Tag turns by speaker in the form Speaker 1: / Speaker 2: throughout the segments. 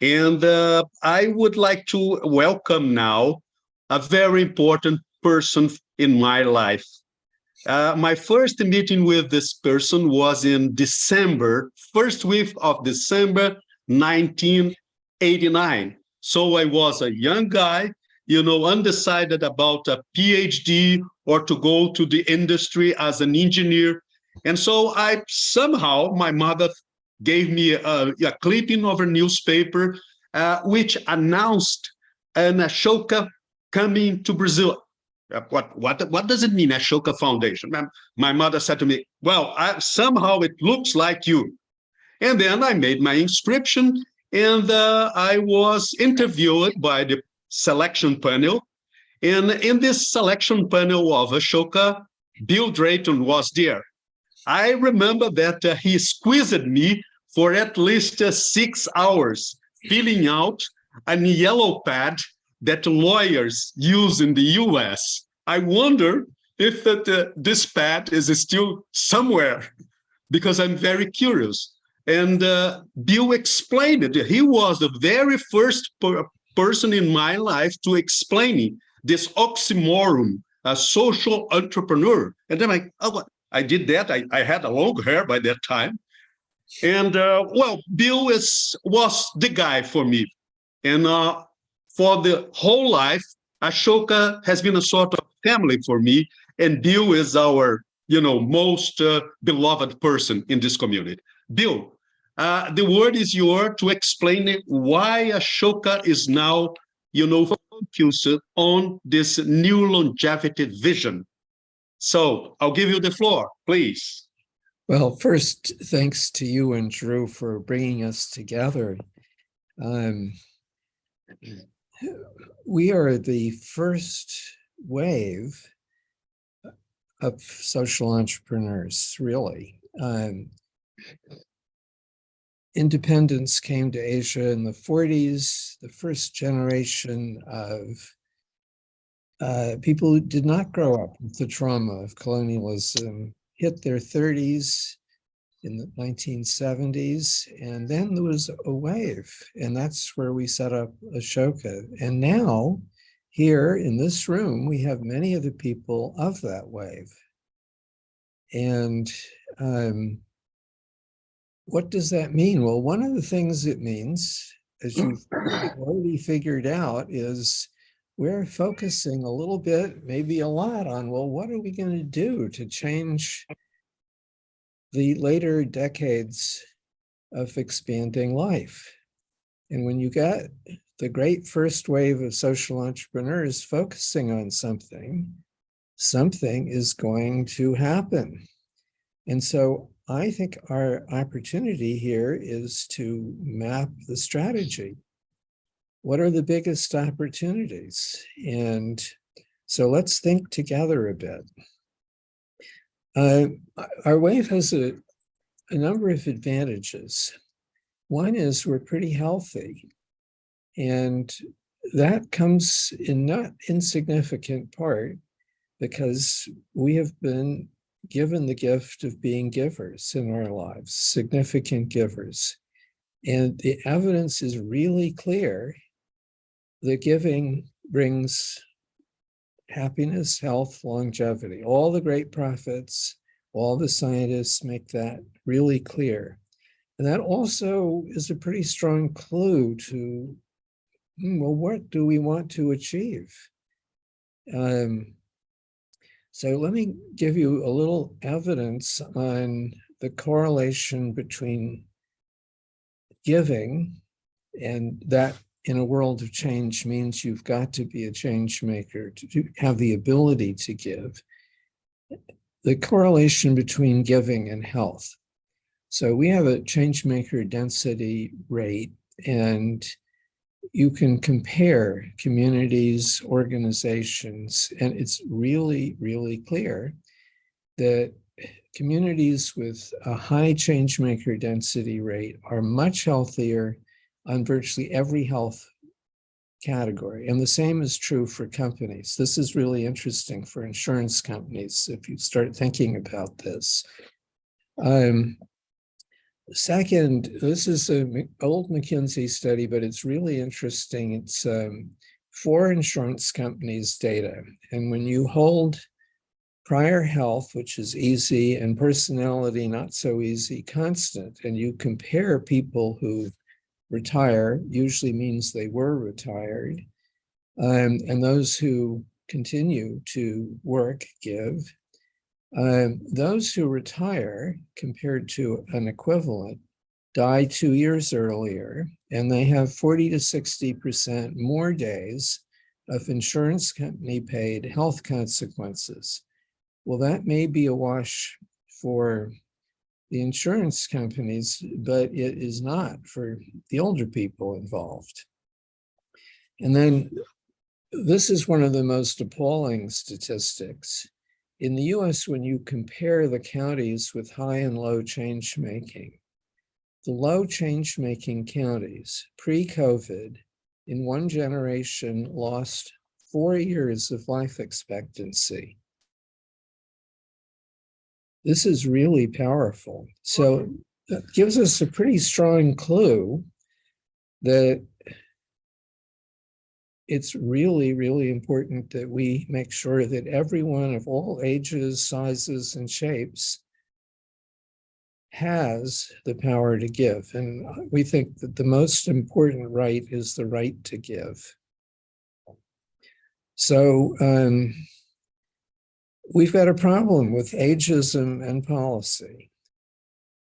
Speaker 1: And I would like to welcome now a very important person in my life. My first meeting with this person was in December, first week of December 1989. So I was a young guy, undecided about a PhD or to go to the industry as an engineer. And so my mother gave me a clipping of a newspaper which announced an Ashoka coming to Brazil. What does it mean, Ashoka Foundation? My mother said to me, well, somehow it looks like you. And then I made my inscription, and I was interviewed by the selection panel. And in this selection panel of Ashoka, Bill Drayton was there. I remember that he squeezed me for at least 6 hours, filling out a yellow pad that lawyers use in the US. I wonder if this pad is still somewhere, because I'm very curious. And Bill explained it. He was the very first person in my life to explain this oxymoron, a social entrepreneur. And then I did that. I had a long hair by that time. And Bill was the guy for me. And for the whole life, Ashoka has been a sort of family for me. And Bill is our, most beloved person in this community. Bill, the word is yours to explain why Ashoka is now, focused on this new longevity vision. So I'll give you the floor, please.
Speaker 2: Well, first, thanks to you and Jeroo for bringing us together. We are the first wave of social entrepreneurs, really. Independence came to Asia in the 40s. The first generation of people who did not grow up with the trauma of colonialism hit their 30s in the 1970s, and then there was a wave, and that's where we set up Ashoka. And now, here in this room, we have many of the people of that wave. And what does that mean? Well, one of the things it means, as you've already figured out, is we're focusing a little bit, maybe a lot, on, well, what are we going to do to change the later decades of expanding life? And when you get the great first wave of social entrepreneurs focusing on something, something is going to happen. And so I think our opportunity here is to map the strategy. What are the biggest opportunities? And so let's think together a bit. Our wave has a number of advantages. One is we're pretty healthy, and that comes in not insignificant part because we have been given the gift of being givers in our lives, significant givers. And the evidence is really clear that giving brings happiness, health, longevity. All the great prophets, all the scientists make that really clear. And that also is a pretty strong clue to, well, what do we want to achieve? So let me give you a little evidence on the correlation between giving, and that in a world of change means you've got to be a change maker to have the ability to give. The correlation between giving and health. So we have a change maker density rate, and you can compare communities, organizations, and it's really, really clear that communities with a high change maker density rate are much healthier on virtually every health category. And the same is true for companies. This is really interesting for insurance companies if you start thinking about this. Second, this is an old McKinsey study, but it's really interesting. It's for insurance companies' data. And when you hold prior health, which is easy, and personality, not so easy, constant, and you compare people who retire, usually means they were retired, and those who continue to work, give, those who retire compared to an equivalent die 2 years earlier, and they have 40 to 60% more days of insurance company paid health consequences. Well, that may be a wash for the insurance companies, but it is not for the older people involved. And then this is one of the most appalling statistics. In the US, when you compare the counties with high and low change making, the low change making counties pre-COVID in one generation lost 4 years of life expectancy. This is really powerful. So that gives us a pretty strong clue that it's really, really important that we make sure that everyone of all ages, sizes, and shapes has the power to give. And we think that the most important right is the right to give. So we've got a problem with ageism and policy.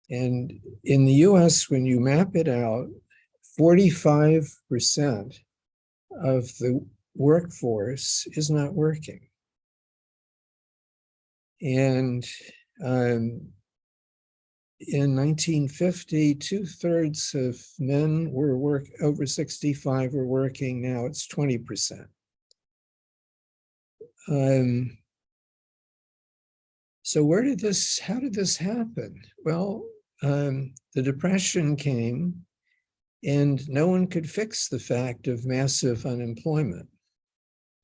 Speaker 2: And in the US, when you map it out, 45% of the workforce is not working. And in 1950, 2/3 of men were over 65 were working. Now it's 20%. So how did this happen? Well, the Depression came and no one could fix the fact of massive unemployment.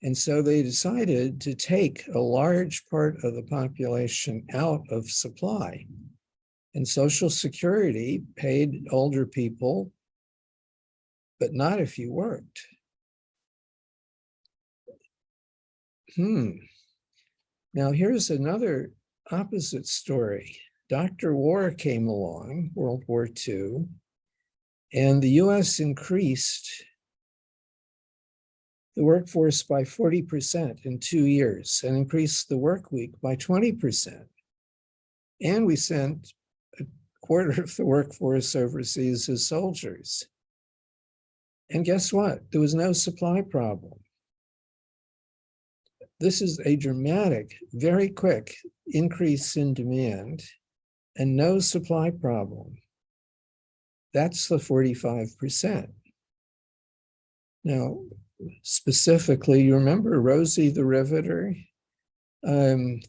Speaker 2: And so they decided to take a large part of the population out of supply. And Social Security paid older people, but not if you worked. Now here's another opposite story. Dr. War came along, World War II, and the US increased the workforce by 40% in 2 years and increased the work week by 20%. And we sent a quarter of the workforce overseas as soldiers. And guess what? There was no supply problem. This is a dramatic, very quick increase in demand and no supply problem. That's the 45%. Now, specifically, you remember Rosie the Riveter? A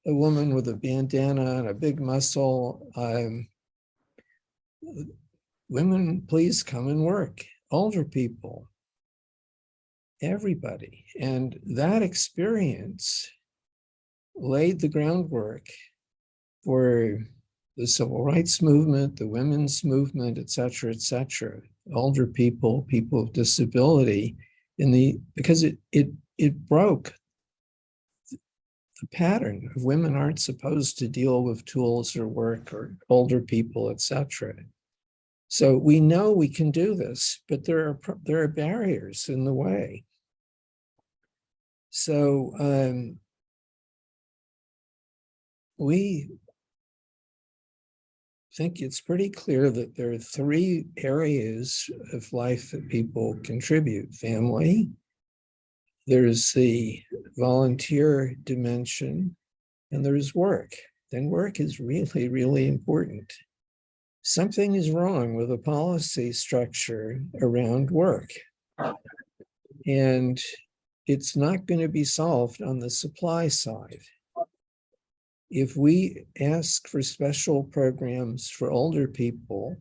Speaker 2: woman with a bandana and a big muscle. Women, please come and work. Older people, everybody. And that experience laid the groundwork for the civil rights movement, the women's movement, et cetera, older people, people with disability, because it broke the pattern of women aren't supposed to deal with tools or work or older people, et cetera. So we know we can do this, but there are barriers in the way. So we think it's pretty clear that there are 3 areas of life that people contribute. Family, there's the volunteer dimension, and there's work. Then work is really, really important. Something is wrong with the policy structure around work. And it's not going to be solved on the supply side. If we ask for special programs for older people,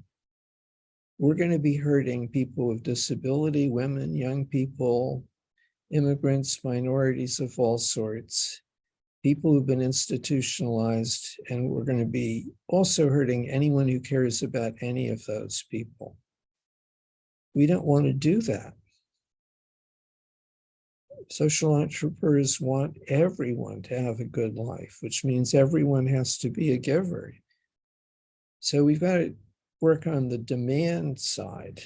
Speaker 2: we're going to be hurting people with disability, women, young people, immigrants, minorities of all sorts. people who've been institutionalized, and we're going to be also hurting anyone who cares about any of those people. We don't want to do that. Social entrepreneurs want everyone to have a good life, which means everyone has to be a giver. So we've got to work on the demand side.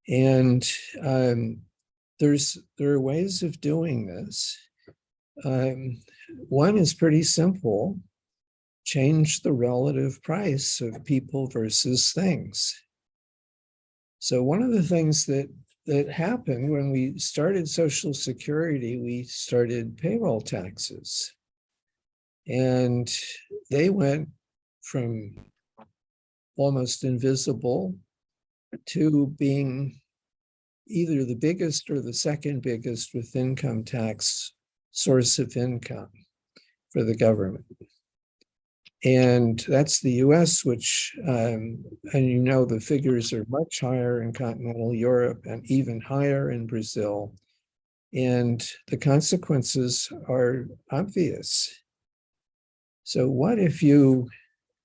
Speaker 2: And there are ways of doing this. One is pretty simple: change the relative price of people versus things. So one of the things that happened when we started Social Security, we started payroll taxes. And they went from almost invisible to being either the biggest or the second biggest with income tax source of income for the government. And that's the US, which, and you know, the figures are much higher in continental Europe and even higher in Brazil. And the consequences are obvious. So what if you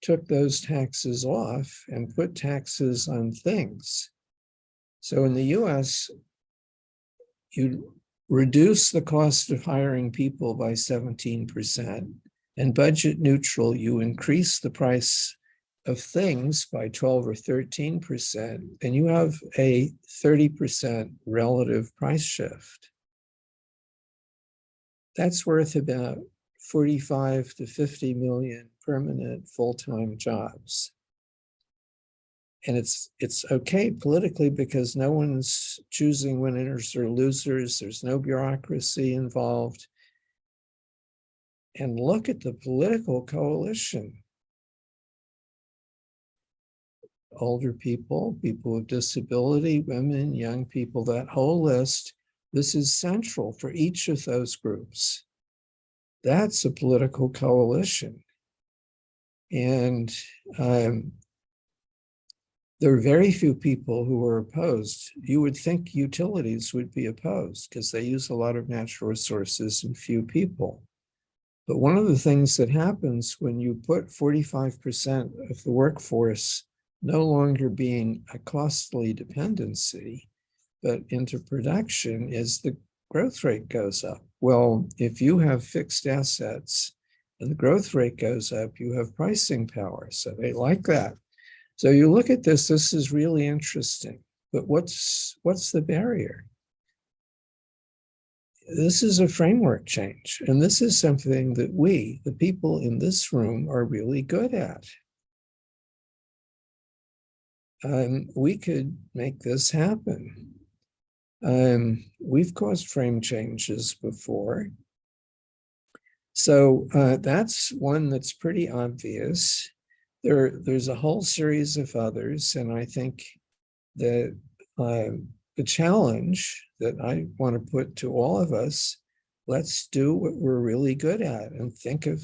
Speaker 2: took those taxes off and put taxes on things? So in the US, you reduce the cost of hiring people by 17%, and budget neutral, you increase the price of things by 12 or 13%, and you have a 30% relative price shift. That's worth about 45 to 50 million permanent full-time jobs. And it's okay politically because no one's choosing winners or losers. There's no bureaucracy involved. And look at the political coalition. Older people, people with disability, women, young people, that whole list. This is central for each of those groups. That's a political coalition. And there are very few people who are opposed. You would think utilities would be opposed because they use a lot of natural resources and few people. But one of the things that happens when you put 45% of the workforce no longer being a costly dependency, but into production, is the growth rate goes up. Well, if you have fixed assets and the growth rate goes up, you have pricing power. So they like that. So you look at this, this is really interesting. But what's the barrier? This is a framework change. And this is something that we, the people in this room, are really good at. We could make this happen. We've caused frame changes before. So that's one that's pretty obvious. There's a whole series of others, and I think that the challenge that I want to put to all of us, let's do what we're really good at and think of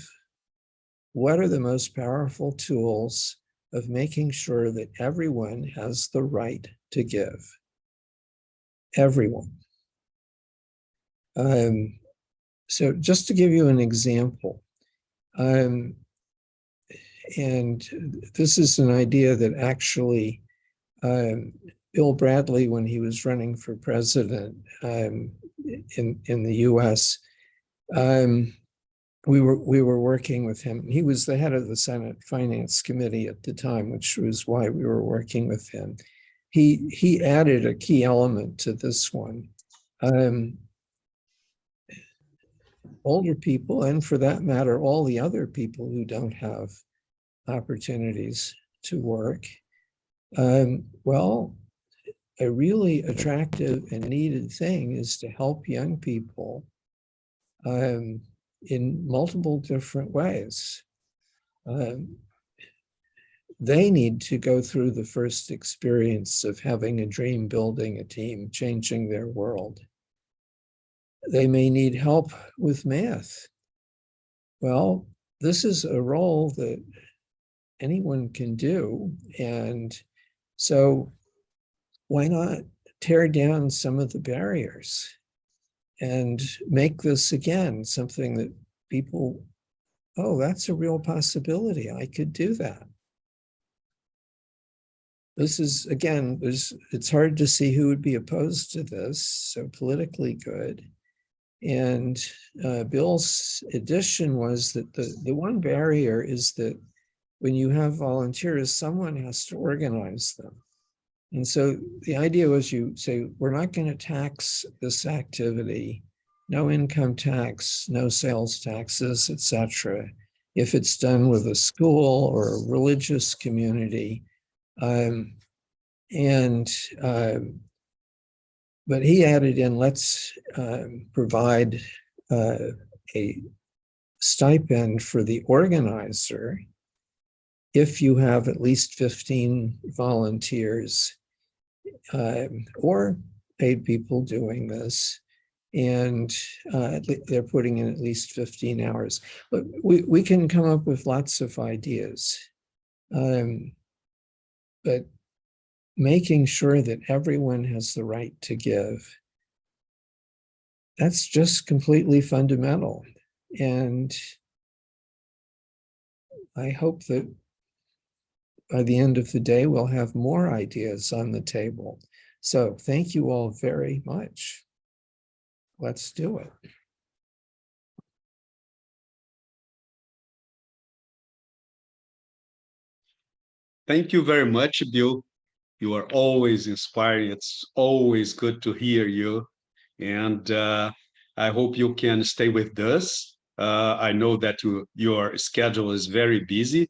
Speaker 2: what are the most powerful tools of making sure that everyone has the right to give. Everyone. So just to give you an example, and this is an idea that actually Bill Bradley, when he was running for president in the US, we were working with him. He was the head of the Senate Finance Committee at the time, which was why we were working with him. He added a key element to this one. Older people, and for that matter, all the other people who don't have opportunities to work, well, a really attractive and needed thing is to help young people in multiple different ways. They need to go through the first experience of having a dream, building a team, changing their world. They may need help with math. Well, this is a role that anyone can do. And so why not tear down some of the barriers and make this again something that people, oh, that's a real possibility. I could do that. This is, again, it's hard to see who would be opposed to this, so politically good. And Bill's addition was that the one barrier is that when you have volunteers, someone has to organize them. And so the idea was you say, we're not going to tax this activity, no income tax, no sales taxes, etc. if it's done with a school or a religious community. But he added in, let's provide a stipend for the organizer if you have at least 15 volunteers or paid people doing this, and they're putting in at least 15 hours. But we can come up with lots of ideas. But making sure that everyone has the right to give, that's just completely fundamental. And I hope that by the end of the day, we'll have more ideas on the table. So thank you all very much. Let's do it.
Speaker 1: Thank you very much, Bill. You are always inspiring. It's always good to hear you. And I hope you can stay with us. I know that your schedule is very busy.